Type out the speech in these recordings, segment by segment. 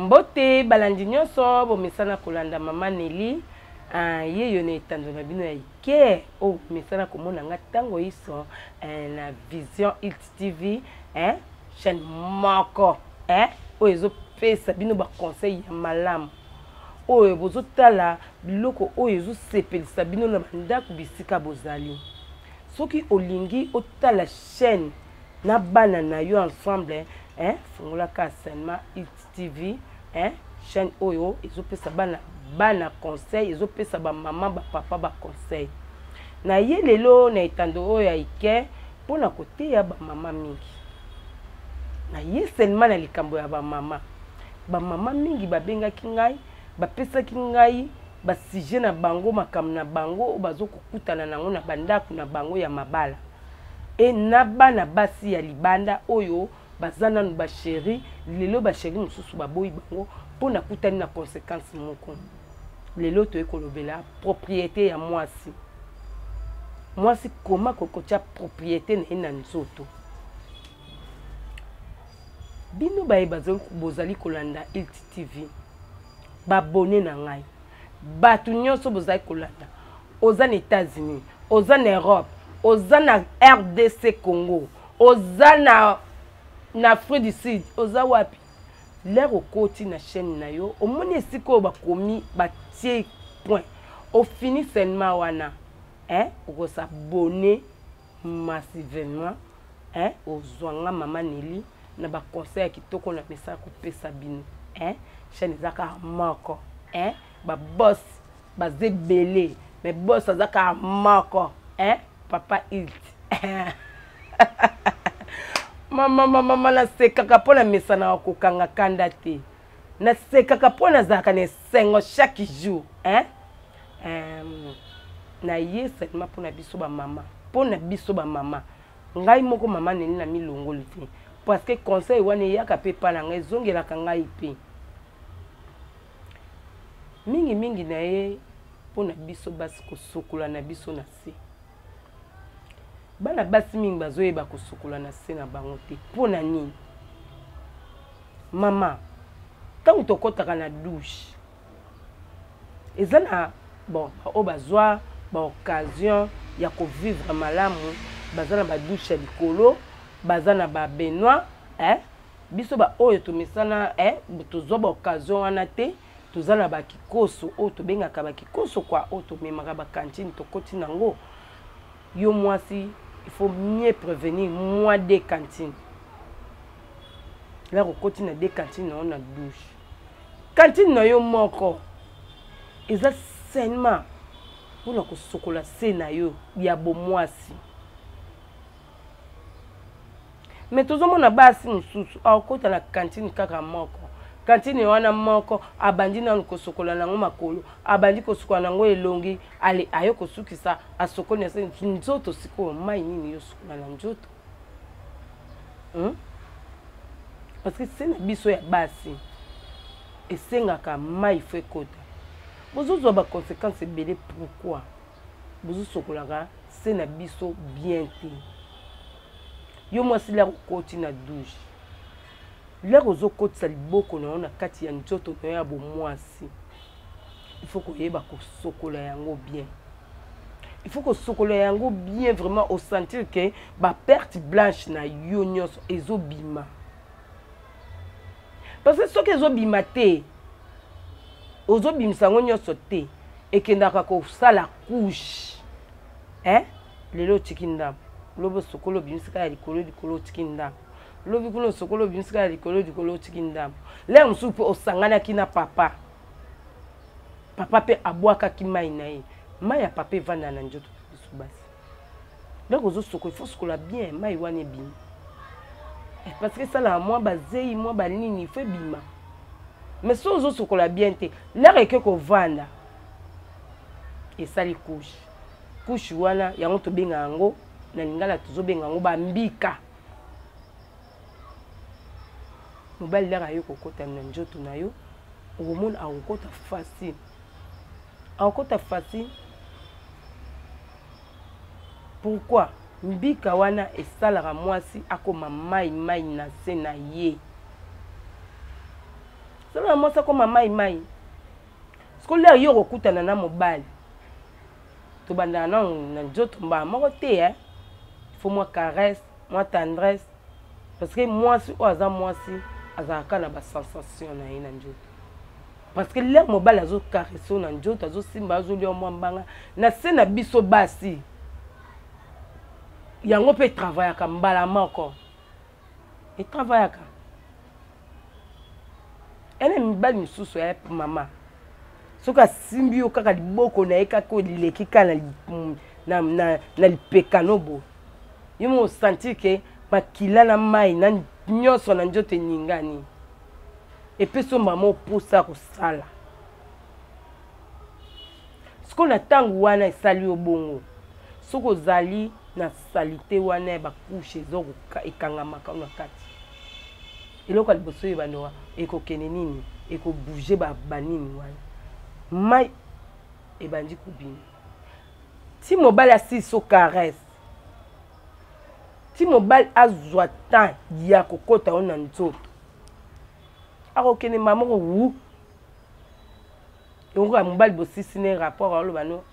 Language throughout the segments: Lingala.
Mbote balandi nyonso bomesana kolanda mama Nelly ye yo ne tando na bino ya ike o mesana komona nga tango iso na Vision X TV chaîne moko o ezo pesa bino ba conseil ya malamu o bozo tala biloko o ezo sepelisa bino na bandako bisika bozali soki olingi otala chaîne na bana na yo ensemble fungola ka seulement X TV chaîne oyo ezopesa bana conseil ezopesa ba maman ba papa ba conseil na ye lelo na etando oyo ya ike pona koteya ba maman mingi na ye seulement na likambo ya ba maman mingi babengaki ngai bapesaki ngai ba sujet na bango makambo na bango bazokokutana nango na bandako na bango ya mabala na bana basi ya libanda oyo bazana no ba chéri lelo ba chéri mususu baboyi bango pona kutani na conséquence moko lelo to ekolobela propriété ya mwasi koma kokotia propriété na nzoto bino baye bozali kolanda LTV babone na ngai batu nyonso bozali kolanda oza na États-Unis oza na Europe oza na RDC Congo oza na Afrique du Sud oza wapi l'air okoti na chaîne na yo omoni esiko bakomi batie point au fini seulement wana okosa abonner massivement ozwanga mama Nelly na ba conseil kitoko na message kopesa bino chaîne zaka moko ba boss bazebele mais boss azaka moko papa Ilt mama na sekaka pona mesana kokanga kanda te na sekaka pona zaka ne sengo chaque jour na ye seulement pona biso ba mama ngai moko mama Nelly na milongoli te parce que conseil wana yaka pe pa na ngai zongela ka ngai pe mingi na ye pona biso basi kosokola na biso na se bana basi mingi bazoyeba kosokola na se na bango te pona nini mama tango tokotaka na douche eza na bon o bazwa ba occasion ya kovivre malamu baza na ba douche ya likolo baza na ba baignoire biso ba oyo tomesana tozwa ba occasion wana te toza na ba kikoso o tobengaka ba kikoso kwa o tomemaka ba cantine tokoti nango yo mwasi il faut mieux prévenir moi des cantines là kokoti na des cantines on a douche cantine na yo moko eza seulement pour ko sokola se na yo ya bomwasi mais tozomona basi mususu akota na cantine kaka moko cantine wana moko abandi na kosokola nango makolo abandi kosokola nango elongi ale ayo kosukisa asokoni ya nzoto siko mai nini yo sokola na nzoto parce que c'est na biso ya basi esengaka mai fe kota bozozwa ba conséquences ebele pourquoi bozosokolaka c'est na biso bien te yo mwasi la kokoti na douche l'air ozokotisa liboko na ona kati ya nzoto na ya bomwasi il faut koyeba kosokola yango bien il faut kosokola yango bien vraiment au sentir que ba perte blanche na yo nyonso ezobima parce que soki ezobima te ozobimisa yango nyonso te ekendaka kosala couche lelo tiki ndambo lobo sokolo bimisika ya likolo tiki ndambo lobi kuno sokolo bimisika ya likolo tiki ndambo le musupe osangana kina papa pe abwaka mai na ye mai ya papa evanda na njoto biso basi donc ozo soko il faut sokola bien mai wane bima parce que ça la moi bazei moi banini il faut bima mais so ozo sokola bien te l'air ke ko vanda et sali couche wana yango to benga yango na lingala tuzo benga yango bambika mobali l'air ayo kokota na njoto na yo omona akokota facile pourquoi mbika wana esalaka mwasi akoma mai na se na ye sala mwasi akoma mai sikola yo kokutana na mobali tobanda na nzoto mba moko te il faut moi caresse moi tendresse parce que mwasi o aza mwasi azalaka na ba sensation na ye na nzoto parce que le mobali azo caresse na nzoto azo simba azo lia mwa mbanga na se na biso basi yango pe travaillaka mbala moko et travaillaka ene mibali misusu ya mama soka simbi yo kaka liboko na ye kaka lileki kaka na lipeka nobo yo mo sentir ke makila na mai na nyonso na nzoto eningani epe so mama oposa kosala siko na ntango wana esali yo bongo soki ozali na salite wana ya bakushe ekangamaka na kati eloko ya liboso oyo bandoka ekokende nini ekobouge banini wana mai ebandi kobima ti mobali asili so caresse ti mobali azwa temps ya kokota yo na nzoto akokende mama moko wu yango ya mobali bosisi ne rapport aloba no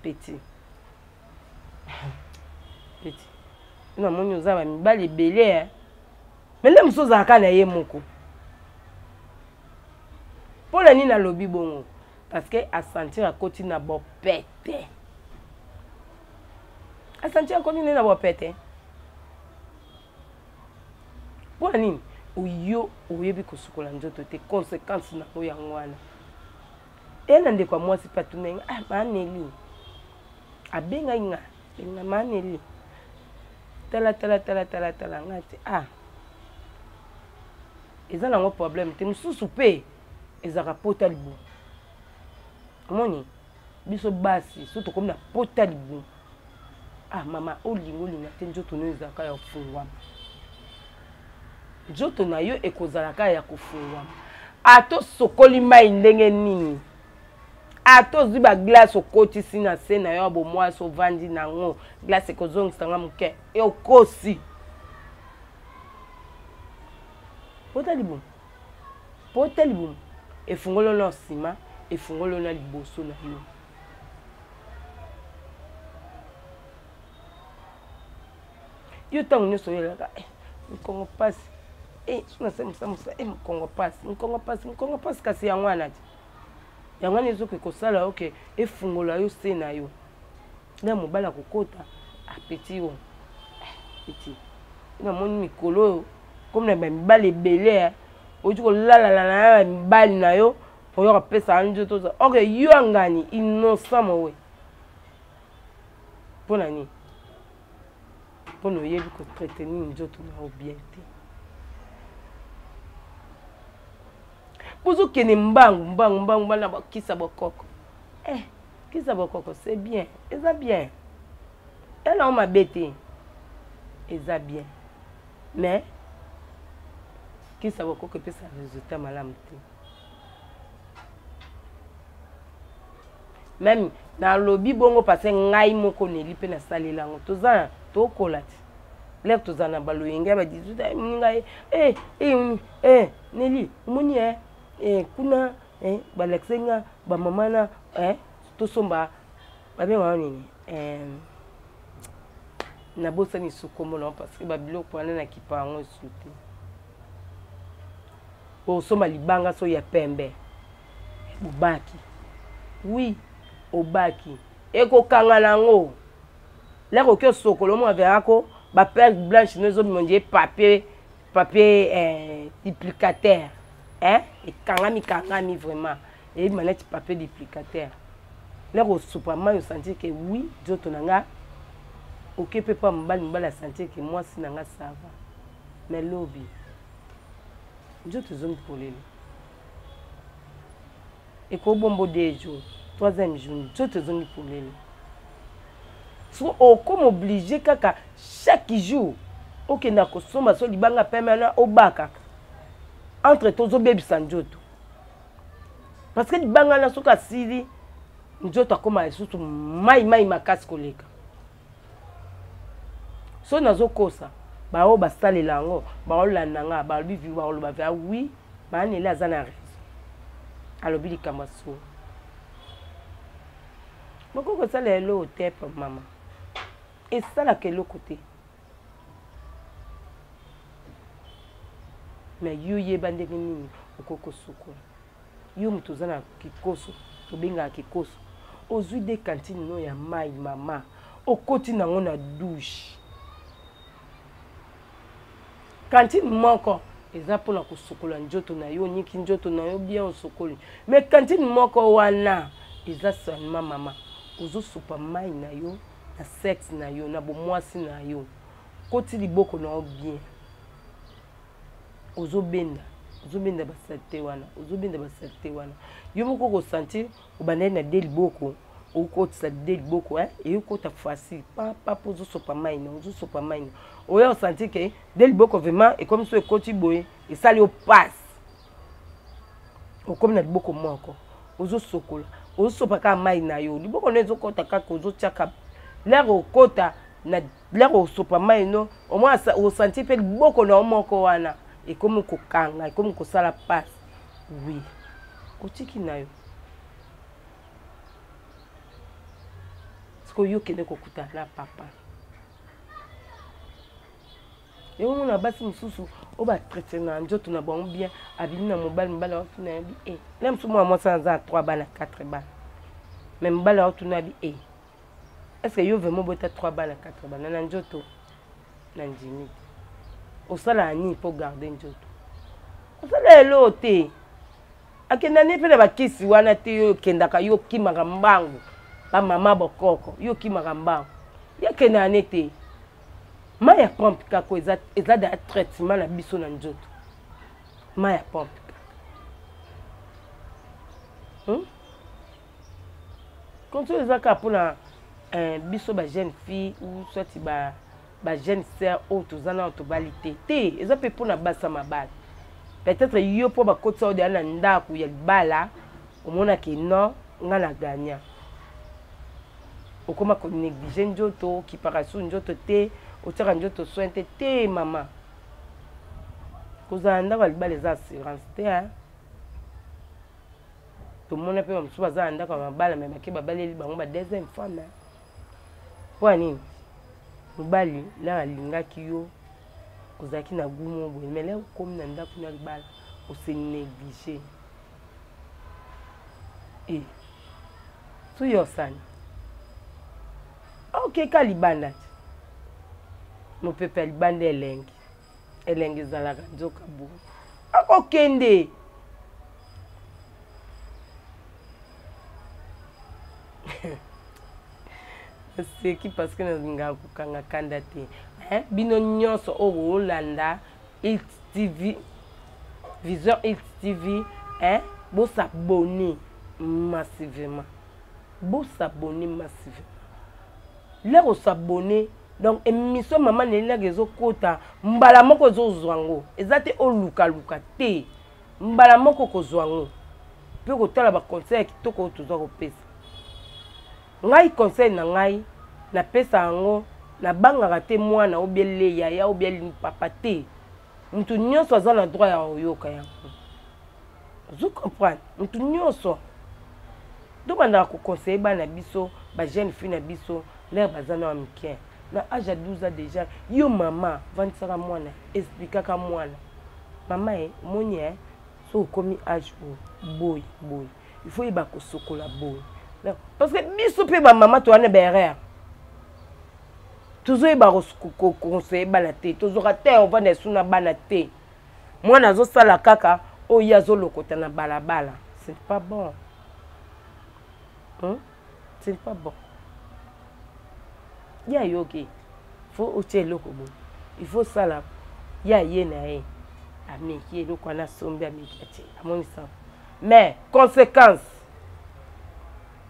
petit namoni oza bamibali ebele me nde mosu ozalaka na ye moko mpo na nini alobi bongo parce que asentir akoti na bopete asentir akoti na bopete mpo na nini oyo oyebi kosukola nzoto te conséquence na oyo yango wana e na ndeko ya mwasi mpe atuna ye maaneli abengai nga benga maaneli tala nga te eza nango problème te mosusu mpe ezalaka pota libumu omoni biso basi so tokomi na pota libumu mama olinga te nzoto no ezalaka ya kofungwama nzoto na yo ekozalaka ya kofungwama atosokoli mai ndenge nini atozwi baglace okotisi na se na yo abomwasi ovandi nango glace ekozongisanga moke eokosi pota libumu efungolo na nsima efungolo na liboso na yo yo ntango nyonso oyelaka nkongo pasi sona se mosamosa nkongo pasi kasi yango wana ti yango wana ezoke kosala oke efungola yo se na yo na mobali akokota apeti yo peti namoni mikolo oyo komi na bamibali ebele oji kolalala na mibali na yo oyo kopesa nzoto oza oke yo angani innocent mowe mpo na nini mpona oyebi kotraite nini nzoto na yo bien te bozokende mbangu na bakisa bokoko kisa bokoko c'est bien eza bien elao mabe te eza bien mais kisa bokoko epesa résultat malamu te même nalobi bongo parce ngai moko neli mpe nasalela yango toza tokola ti lere toza na baloyenge ya ba 18 moninga neli omoni kuna balaksenga bamama na tosomba babenga nini nabosani sukomona parce que babiloko wana na kipa yango esu te osomba libanga so ya pembe obaki oui obaki ekokanga nango lere oki osokola omo averako bapere blanche no ezobima ndie papier duplicateur ekangami vraiment eyebima neti papier duplicateur lere osupa mai osentir ke oui nzoto na nga oke mpe pa mobali asentir ke mwasi na nga sava mais lobi nzoto ezongi polele ekobombo 2 jours 3e jour nzoto ezongi polele so okoma oblige kaka chaque jour okenda kosomba so libanga peme na obakaka entre tozobebisa nzoto parce que libanga na soki asili nzoto akoma lisusu mai makasi koleka so nazokosa bao basalela yango baolanda nga balobi vi baoloba via oui baaneli aza na raison alobi likambo ya solo moko kosala eloko te pa mama esalaka eloko te me yo yeba ndenge nini okoki kosukola yo moto oza na kikoso tobengaka kikoso ozwi de kantine no ya mai mama okoti nango na douche kantine moko eza mpona kosukola nzoto na yo onyiki nzoto na yo bien osokoli me kantine moko wana eza seulement mama ozosupa mai na yo na sexe na yo na bomwasi na yo koti liboko na yo bien ozobenda basalite wana yo moko kosentir obandai na de liboko okotisa de liboko eyokota facile papa po ozosopa mai na oya osentir ke de liboko vraiment ekomi so ekoti boye esali yo passe okomi na liboko moko ozosokola ozosopa kaka mai na yo liboko no ezokota kaka ozotiaka lere okota na lere osopa mai no omoi osentir mpe liboko na yo moko wana ekomi kokanga ekomi kosala passe oui otiki na yo siko yo kende kokutana na papa yo na basi mosusu o batraite na nzoto na bango bien abimi na mobali watuna yabi le mosusu mwa mwasi aza 3 bana 4 bana me mobali watuna yabi est-ce que yo vraiment bota 3 bana 4 bana na nzoto na ndimi osala nini mpo garder nzoto osala elo te akenda ne mpe na bakisi wana te yo okendaka yo okimaka mbangu bamama bokoko yo okimaka mbangu yakenda ne te mai ya pompe kako eza da traitement na biso na nzoto mai ya pompe kaka konso eza kaka mpona biso bajeune fille ou soit bajeune sœur oyo toza na tobali te eza mpe mpona basa mabala peut-être yo mpo bakotisa oyo deya na ndako ya libala omonaki non nga na gagna okoma konéglige nzoto okipaka nzoto te otiaka nzoto soin te mama kozala ndako ya libala eza assurance te tomona mpe bamosusu baza na ndako ya mabala me bake babaleli bango ba deuxième femme mpo ya nini mobali lere alingaki yo ozalaki na gumo boye me lere okomi na ndako na libala ose néglige so yo osani okeka libanda te mopepe ya libanda elenge ezalaka nzoka boye akokende seki parce que nazingaka kokanga kanda te bino nyonso oyo olanda XTV Vision XTV bosabone massivement lere osabone donc émission mama nelelaka ezokota mbala moko ezozwa ngo eza te olukaluka te mbala moko kozwa ngo mpe kotala baconseil ya kitoko oyo tozwa kopesa ngai conseil na ngai napesa yango nabangaka te mwana obiele yaya obiele papa te mutu nyonso aza na droit ya oyoka yango ozo comprendre mutu nyonso tobandaka koconseille bana biso bajeune fille na biso lere baza na mike na age ya 12 ans déjà yo mama vandisaka mwana explikaka mwana mama omoni so okomi age boye il faut yeba kosokola boye parce que biso mpe bamama towana berere tozoyeba koconseille bana te tozoka te ovanda esu na bana te mwana azosala kaka oyo azolokota na balabala c'est pas bon c'est pas bon ya yoke faut otie eloko boye il faut sala ya ye na ye ameki eloko wana sombi ameki atie amonisa mais conséquence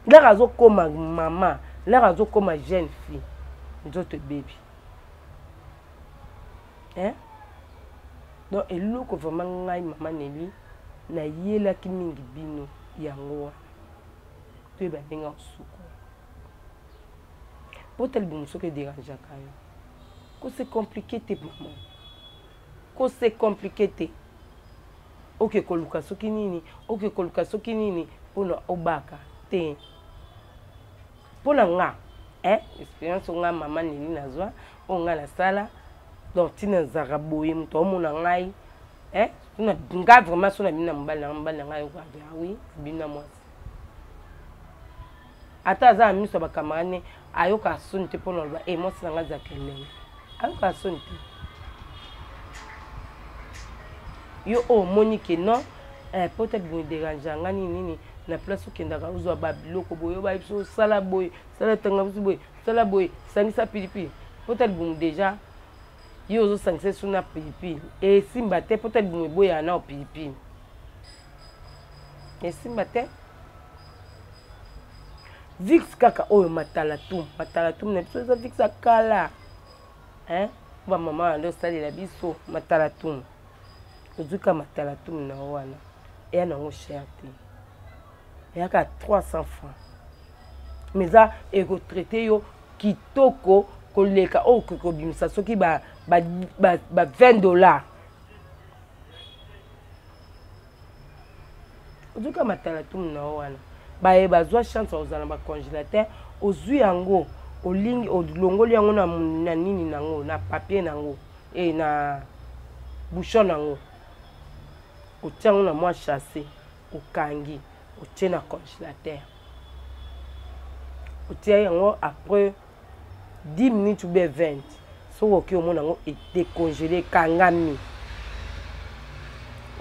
lere azokoma mama lere azokoma jeune fille nzoto ebebi donc eloko vraiment ngai mama Nelly nayelaki mingi bino yango wana toyeba ndenge osuku po tali bomo soki ederangeaka yo ko se compliqué te mama ko se compliqué te oke koluka soki nini oke koluka soki nini mpona obaka te mpona nga expérience nga mama Neli nazwa oyo nga nasala donc tina nazalaka boye moto omona ngai nga vraiment so na bino na mobali na ngai okoabe oui bino na mwasi ata aza na miso ya bakamarane ayoka soni te mpona oloba mwasi na ngai azalaka ndenge ayoka soni te yo omoni ke non peut-être boye dérange nga nini na place okendaka ozwa babiloko boye oba biso sala boye sala tanga biso boye sala boye sangisa pilipili peut-être boye déjà yo ozosangisa so na pilipili esimba te peut-être boye boya na pilipili esimba te vix kaka oyo matalatum na biso eza vix akala ba mama ndo salela biso matalatum ozuka matalatum na wana eya nango cher te eyaka 300 francs mais ça ekotraite yo kitoko koleka oyo kokobimisa soki ba $20 ozuka matalatum na wana baye bazwa chance ozala ba congélateur ozwi yango olingi olongoli yango na nini nango na papier nango na bouchon nango otia yango na mwa chassé okangi otie na congélateur otia yango après 10 minutes ou bien 20 so oki omona yango décongelé kangami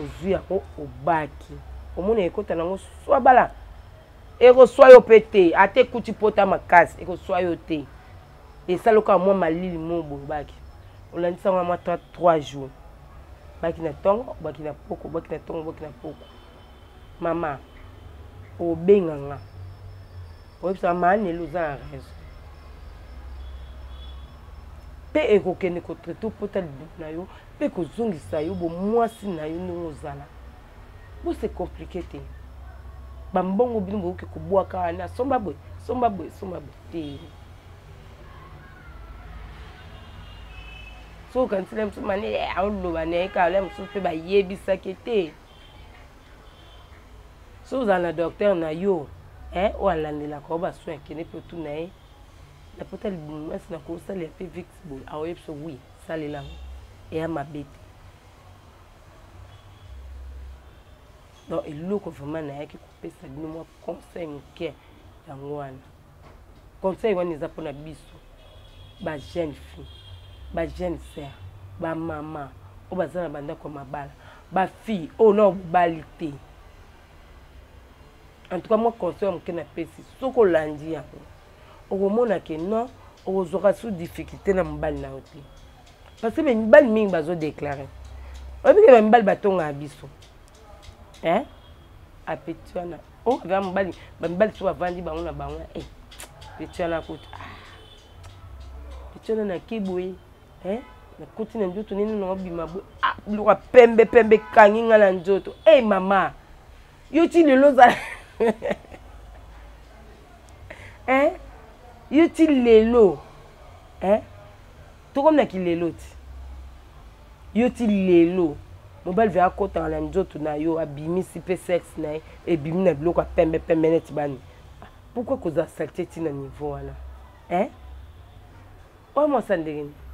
ozwi yango obaki omona ekota nango swa bala ekoswa yo pe te ate ekuti pota makasi ekoswa yo te esaloka mwa malili mo boye baki olandisa yango mwa 3 jours baki na tongo baki na poko baki na tongo baki na poko mama obenga nga oyebisa mama Neli oza na raison mpe ekokende kotraite pota libumu na yo mpe kozongisa yo bomwasi na yo ndenge ozala bo se compliqué te bambongo bino boyoki kobwaka wana somba boye te so okanisila mosusu mane aoloba na ye kala mosusu mpe bayebisaki te so ozala na docteur na yo oyo alandelaka oyo basoin akende mpe otu na ye na pota libumu mwasi na kosalela mpe vix boye aoyebi so wi salela yango eya mabe te donc eloko vraiment nayaki kopesa bino mwa conseil moke yango wana conseil wana eza mpona biso bajeune fille bajeune sœur bamama oyo baza na bandako ya mabala bafille oyo na obali te en tout cas moi conseil moke napesi soki olandi yango okomona ke non okozwaka sous difficulté na mobali na yo te parce que mibali mingi bazodéclare oyebike bamibali batongaka biso apeti wana ava mobali bamibali so bavandi bango na bango peti wana akuti peti wana naki boye nakuti na nzoto nini naobima boye biloko pembe kangi nga na nzoto mama yo ti lelo ozala yo ti lelo tokomnaki lelo ti yo ti lelo mobali ve akotanga na nzoto na yo abimisi mpe sexe na ye ebimi na biloko ya pembe neti bani pourquoi kozala salite ti na niveau wana oyo mwasa ndenge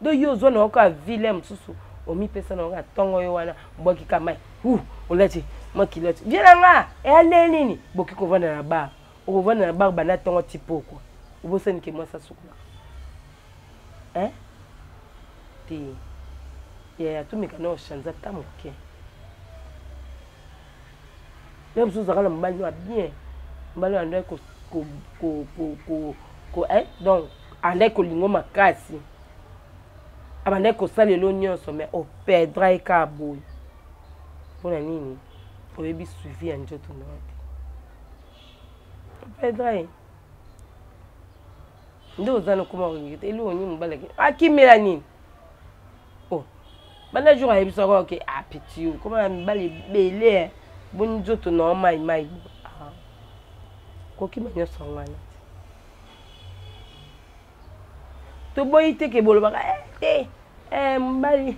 do yo ozwa na oko ya ville mosusu omipesa na oko ya ntongo yo wana obwaki ka mai olati makiloti vie na nga eya nde nini boki kovanda na bar okovanda na bar bana ntongo ti pokwa obosanike mwasa sukula te yaya tumika na ochanza ta moke ye mosusu ozalaka na mobali wa bien mobali oyo andai donc andai kolingo makasi abandai kosalelo nyonso mais operdra ye kaka boye mpona nini oyebi suivi ya nzoto na yo te operdra ye nde oza na koma koyete eloko nini mobali akimela nini banda jour ayebisaka oke apeti yo koma mibali ebele boni nzoto na yo mai kokima nyonso wana te toboyi te ke bolobaka te Mbali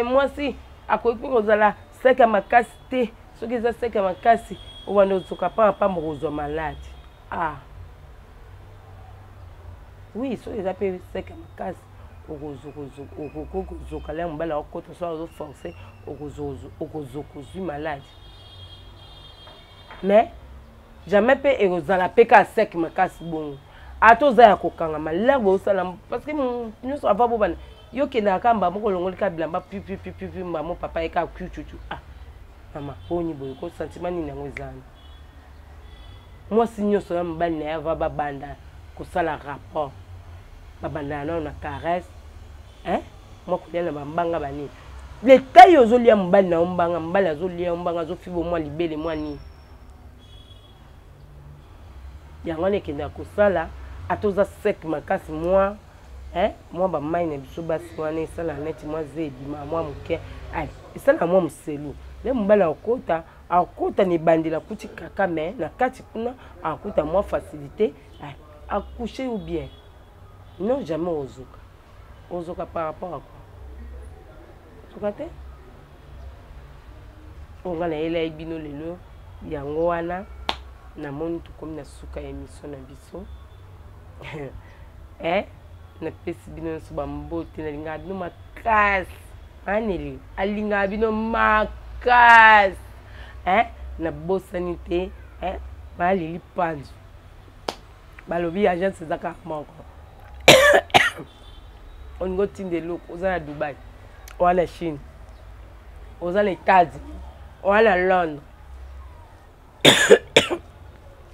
mwasi akoki kozala seka makasi te soki eza seka makasi obanda ozoka pa mokozwa malade. Oui, soki eza pe seka makasi okozoka le mbala okota so ozoforce okozwi malade. Mais jamais pe ekozala pe ka sek makasi bongo. Atoza ya kokanga malabo osala parce que nyonso ava bobana yoke na kamba moko longolika bilamba pipi mbamo papa eka kuchuchu. Mama poni boyo ko sentiment ni nango ezana. Moi si nyonso ya mbali na ya va babanda kosala rapport. Babanda na caresse. Moi kolia na mbanga bani. Le taille ozolia mbali na mbanga mbali azolia mbanga azofibo moi libele moi ni. Yango ne kenda kosala atoza sek makasi moi moi ba mai na biso basi wana esala neti moi zebima moi muke esala moi muselu le mbala akota ni bandela kuti kaka mais na kati kuna akuta moi facilité accoucher ou bien non jamais ozoka par rapport à quoi sokate onga na ele ibino lelo yango wana na moni tu comme na suka émission na biso na pesi bino so bambote na linga bino makasi aneli alinga bino makasi na bosani te balili panzu balobi agence zaka moko on go tinde loko oza na Dubai wala Chine oza na États-Unis wala Londres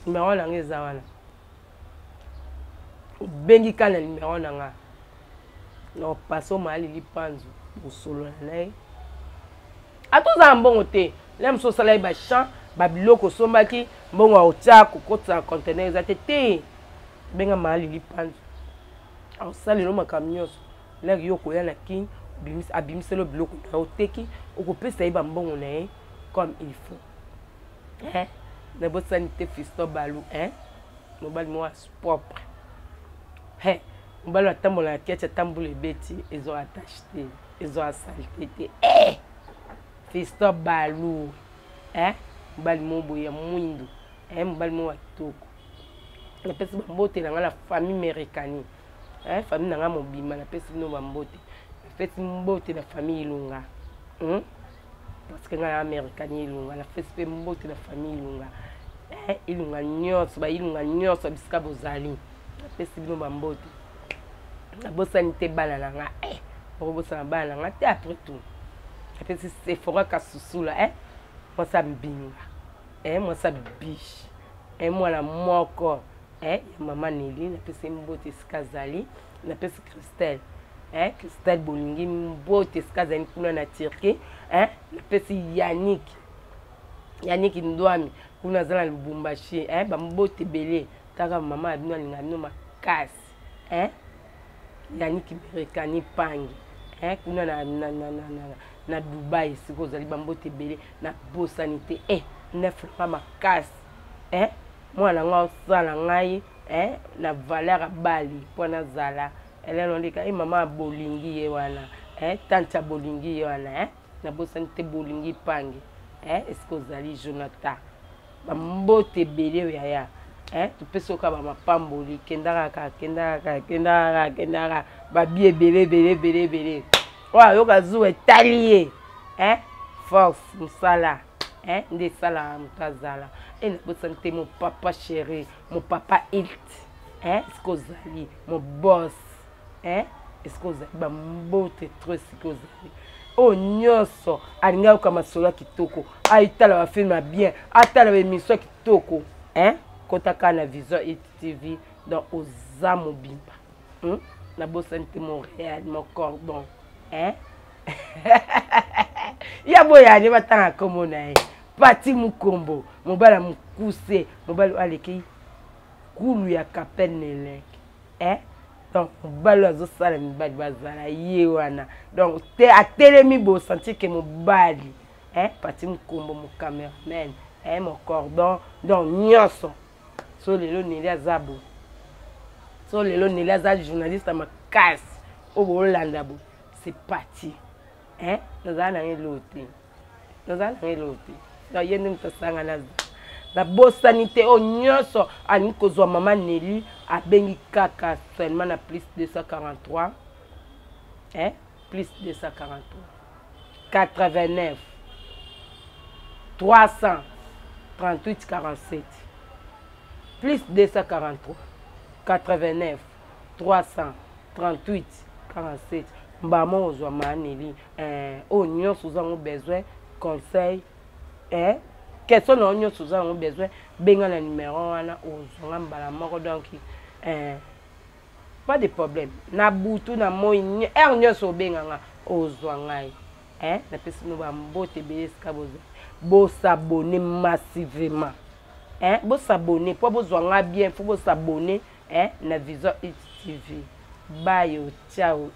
numéro na ngeza wana bengi kana numéro na nga no paso mali lipanzu usolo na atoza mbongo te lem so sala ba champ ba biloko sombaki mbongo otia kokota container ezate te benga mali lipanzu au sali no makamioso la yoko ya na kin abimiselo biloko na oteki okopesa iba mbongo na comme il faut na bosanité Fiston Balou mobali moi propre mobali atambola na kiacha tambola ebeti ezo attaché ezo asalté te Fiston Balou mobali mobo ya mwindu mobali mo watoko na pesi bambote na ngala famille américaine famille na nga mobima na pesi no bambote na pesi mbote na famille Ilunga parce que nga américaine Ilunga na pesi pe mbote na famille Ilunga Ilunga nyonso ba Ilunga nyonso bisika bozali na pesi bino bambote na bosanité bana na nga bosana bana na nga te après tout na pesi Sephora Kasusula moi ça mbinga moi ça biche mwana moko maman Nelly na pesi mbote skazali na pesi Christelle Christelle bolingi mbote skazali kuna na Turquie na pesi Yannick Ndwami kuna zala Lubumbashi ba mbote belé taka mama abino alinga bino makasi Yannick Amerikani pangi kuna na Dubai siko zali ba mbote belé na bosanité neuf pas makasi mwana nga osala ngai na valeur bali pona zala elelo ndika mama bolingi ye wana tante bolingi ye wana na bosanité bolingi pangi esko zali Jonathan bambote belé yaya tupesoka ba mapamboli kendaka babie belé wa yoka zuwe talie force musala nde sala mutazala na bosanité mon papa chéri mon papa Ilt esko zali mon boss esko zali bambote trop siko zali nyonso alinga kama sola kitoko aitala ba film bien atala ba émission kitoko kotaka na Vision TV dans Oza Mobimba na bosanité Montréal mon cordon ya boya ne batanga komo na Pati Mukombo mobala mukuse mobala aleki kulu ya Kapenelek donc mobala azosala mibali bazala ye wana donc te atelemi bo sentir que mobali Pati Mukombo mo cameraman mon cordon donc nyonso so lelo Nelly azabo so lelo Nelly azali journaliste makasi o bolanda bo c'est parti. Hein? Nous allons l'autre. Nous allons l'autre. Nous allons l'autre. La bonne sanité, on nyonso, ani kozwa maman Nelly, a bengi kaka seulement na plus 243. Hein? Plus 243. 89. 300. 38 47. Plus 243. 89. 300. 38 47. Mbamo ozwa maman Nelly. On nyonso ont besoin conseil. Hein? Quels sont les gens qui ont besoin de le numéro donc pas de problème. Na butu na moi nyoso benganga ozwangai na pesi no ba mbote beska bo s'abonner massivement bo s'abonner pour bozwanga bien faut bo s'abonner na Vision TV. Bye, ciao.